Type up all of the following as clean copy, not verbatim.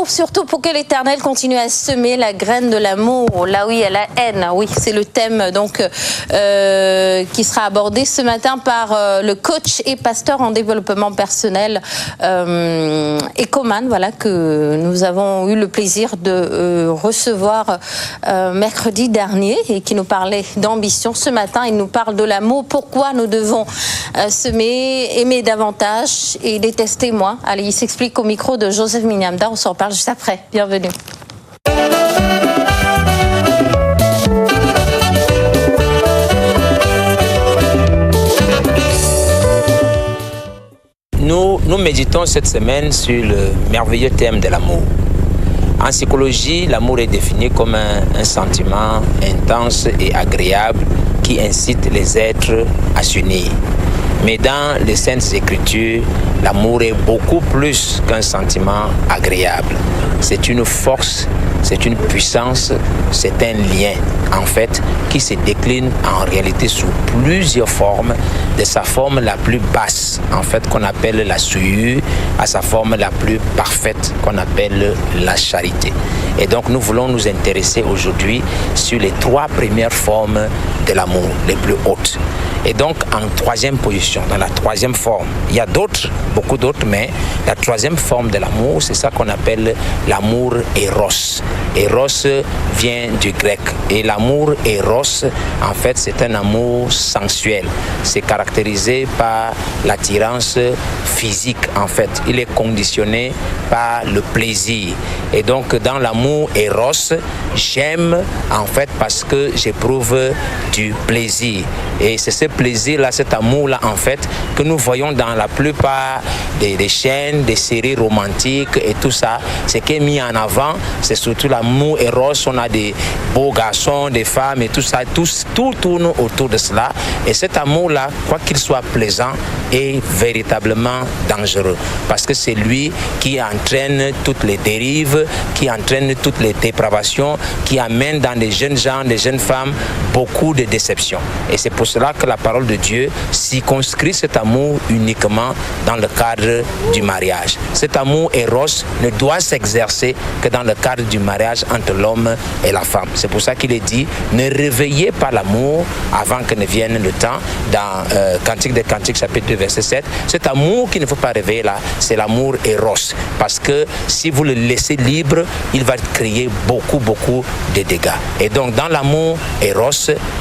surtout pour que l'Éternel continue à semer la graine de l'amour là où il y a la haine. Oui, c'est le thème donc qui sera abordé ce matin par le coach et pasteur en développement personnel Ecoman, voilà, que nous avons eu le plaisir de recevoir mercredi dernier et qui nous parlait d'ambition. Ce matin, il nous parle de l'amour, pourquoi nous devons semer, aimer davantage et détester moins. Allez, il s'explique au micro de Joseph Mignamda. On s'en parle juste après. Bienvenue. Nous méditons cette semaine sur le merveilleux thème de l'amour. En psychologie, l'amour est défini comme un sentiment intense et agréable qui incite les êtres à s'unir. Mais dans les Saintes Écritures, l'amour est beaucoup plus qu'un sentiment agréable. C'est une force, c'est une puissance, c'est un lien, en fait, qui se décline en réalité sous plusieurs formes, de sa forme la plus basse, en fait, qu'on appelle la souillure, à sa forme la plus parfaite, qu'on appelle la charité. Et donc, nous voulons nous intéresser aujourd'hui sur les 3 premières formes de l'amour, les plus hautes. Et donc, en 3e position, dans la 3e forme, il y a d'autres, beaucoup d'autres, mais la 3e forme de l'amour, c'est ça qu'on appelle l'amour éros. Éros vient du grec. Et l'amour éros, en fait, c'est un amour sensuel. C'est caractérisé par l'attirance physique, en fait. Il est conditionné par le plaisir. Et donc, dans l'amour éros, j'aime, en fait, parce que j'éprouve du plaisir. Et c'est ce plaisir-là, cet amour-là, en fait, que nous voyons dans la plupart des chaînes, des séries romantiques et tout ça. Ce qui est mis en avant, c'est surtout l'amour éros. On a des beaux garçons, des femmes et tout ça. Tout tourne autour de cela. Et cet amour-là, quoi qu'il soit plaisant, est véritablement dangereux. Parce que c'est lui qui entraîne toutes les dérives, qui entraîne toutes les dépravations, qui amène dans les jeunes gens, les jeunes femmes, beaucoup de déceptions. Et c'est pour cela que la parole de Dieu circonscrit cet amour uniquement dans le cadre du mariage. Cet amour éros ne doit s'exercer que dans le cadre du mariage entre l'homme et la femme. C'est pour ça qu'il est dit, ne réveillez pas l'amour avant que ne vienne le temps. Dans Cantique des Cantiques, chapitre 2, verset 7, cet amour qu'il ne faut pas réveiller là, c'est l'amour éros. Parce que si vous le laissez libre, il va créer beaucoup de dégâts. Et donc dans l'amour éros,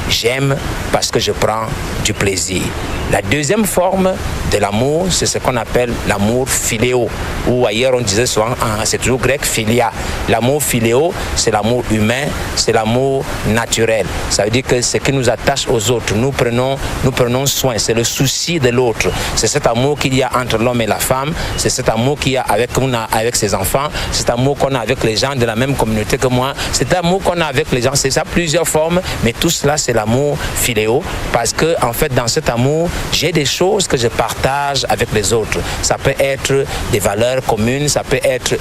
j'aime parce que je prends du plaisir. La 2e forme de l'amour, c'est ce qu'on appelle l'amour philéo, ou ailleurs on disait souvent, c'est toujours grec, philia. L'amour philéo, c'est l'amour humain, c'est l'amour naturel. Ça veut dire que ce qui nous attache aux autres, nous prenons soin, c'est le souci de l'autre. C'est cet amour qu'il y a entre l'homme et la femme, c'est cet amour qu'il y a avec ses enfants, c'est cet amour qu'on a avec les gens de la même communauté que moi, c'est cet amour qu'on a avec les gens, c'est ça plusieurs formes, mais tout cela c'est l'amour philéo, parce que en fait dans cet amour, j'ai des choses que je partage avec les autres. Ça peut être des valeurs communes, ça peut être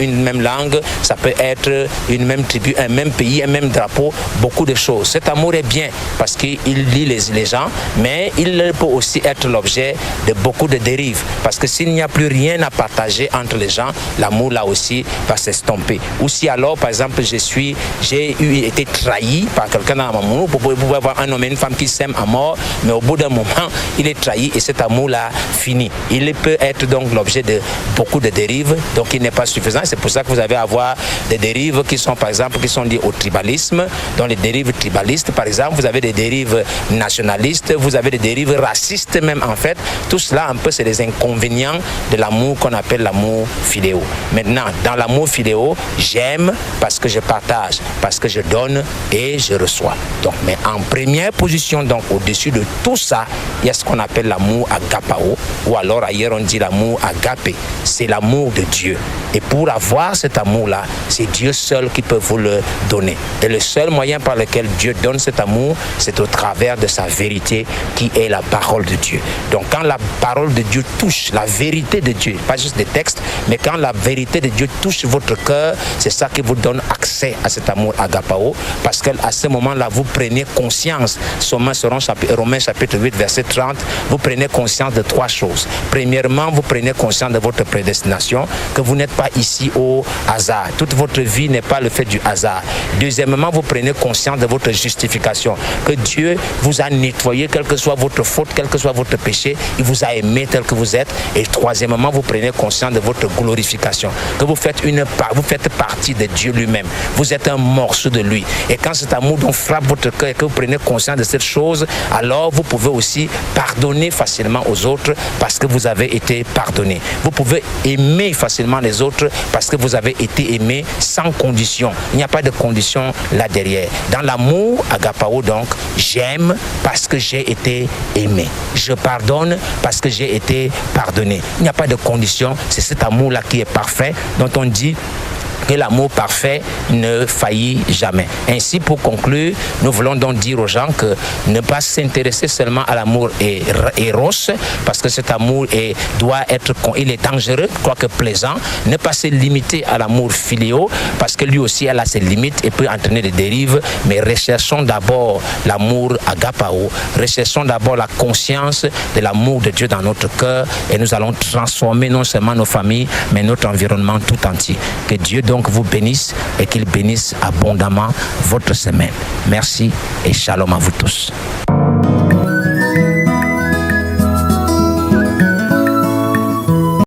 une même langue, ça peut être une même tribu, un même pays, un même drapeau, beaucoup de choses. Cet amour est bien parce qu'il lie les gens, mais il peut aussi être l'objet de beaucoup de dérives. Parce que s'il n'y a plus rien à partager entre les gens, l'amour là aussi va s'estomper. Ou si alors, par exemple, j'ai été trahi par quelqu'un dans mon amour, vous pouvez avoir un homme et une femme qui s'aiment à mort, mais au bout d'un moment, il est trahi et cet amour-là finit. Il peut être donc l'objet de beaucoup de dérives, donc il n'est pas suffisant. C'est pour ça que vous allez avoir des dérives qui sont, par exemple, qui sont liées au tribalisme. Dans les dérives tribalistes, par exemple, vous avez des dérives nationalistes, vous avez des dérives racistes même, en fait. Tout cela, un peu, c'est les inconvénients de l'amour qu'on appelle l'amour philéo. Maintenant, dans l'amour philéo, j'aime parce que je partage, parce que je donne et je reçois. Donc, mais en première position, donc au-dessus de tout ça, il y a ce qu'on appelle l'amour agapao, ou alors ailleurs on dit l'amour agapé. C'est l'amour de Dieu. Et pour avoir cet amour-là, c'est Dieu seul qui peut vous le donner. Et le seul moyen par lequel Dieu donne cet amour, c'est au travers de sa vérité qui est la parole de Dieu. Donc quand la parole de Dieu touche la vérité de Dieu, pas juste des textes, mais quand la vérité de Dieu touche votre cœur, c'est ça qui vous donne accès à cet amour agapao, parce qu'à ce moment-là, vous prenez conscience. Romains chapitre 8, verset 30, vous prenez conscience de 3 choses. Premièrement, vous prenez conscience de votre prédestination, que vous n'êtes pas ici au hasard. Toute votre vie n'est pas le fait du hasard. Deuxièmement, vous prenez conscience de votre justification, que Dieu vous a nettoyé, quelle que soit votre faute, quel que soit votre péché, il vous a aimé tel que vous êtes. Et troisièmement, vous prenez conscience de votre glorification, que vous faites partie de Dieu lui-même. Vous êtes un morceau de lui. Et quand cet amour donc frappe votre cœur et que vous prenez conscience de cette chose, alors vous pouvez aussi pardonner facilement aux autres parce que vous avez été pardonné. Vous pouvez aimer facilement les autres parce que vous avez été aimé sans condition. Il n'y a pas de condition là derrière. Dans l'amour, agapao donc, j'aime parce que j'ai été aimé. Je pardonne parce que j'ai été pardonné. Il n'y a pas de condition. C'est cet amour-là qui est parfait, dont on dit que l'amour parfait ne faillit jamais. Ainsi, pour conclure, nous voulons donc dire aux gens que ne pas s'intéresser seulement à l'amour éros, parce que cet amour il est dangereux, quoique plaisant. Ne pas se limiter à l'amour philéo, parce que lui aussi, elle a ses limites et peut entraîner des dérives. Mais recherchons d'abord l'amour agapao. Recherchons d'abord la conscience de l'amour de Dieu dans notre cœur et nous allons transformer non seulement nos familles, mais notre environnement tout entier. Que Dieu donc vous bénisse et qu'il bénisse abondamment votre semaine. Merci et shalom à vous tous.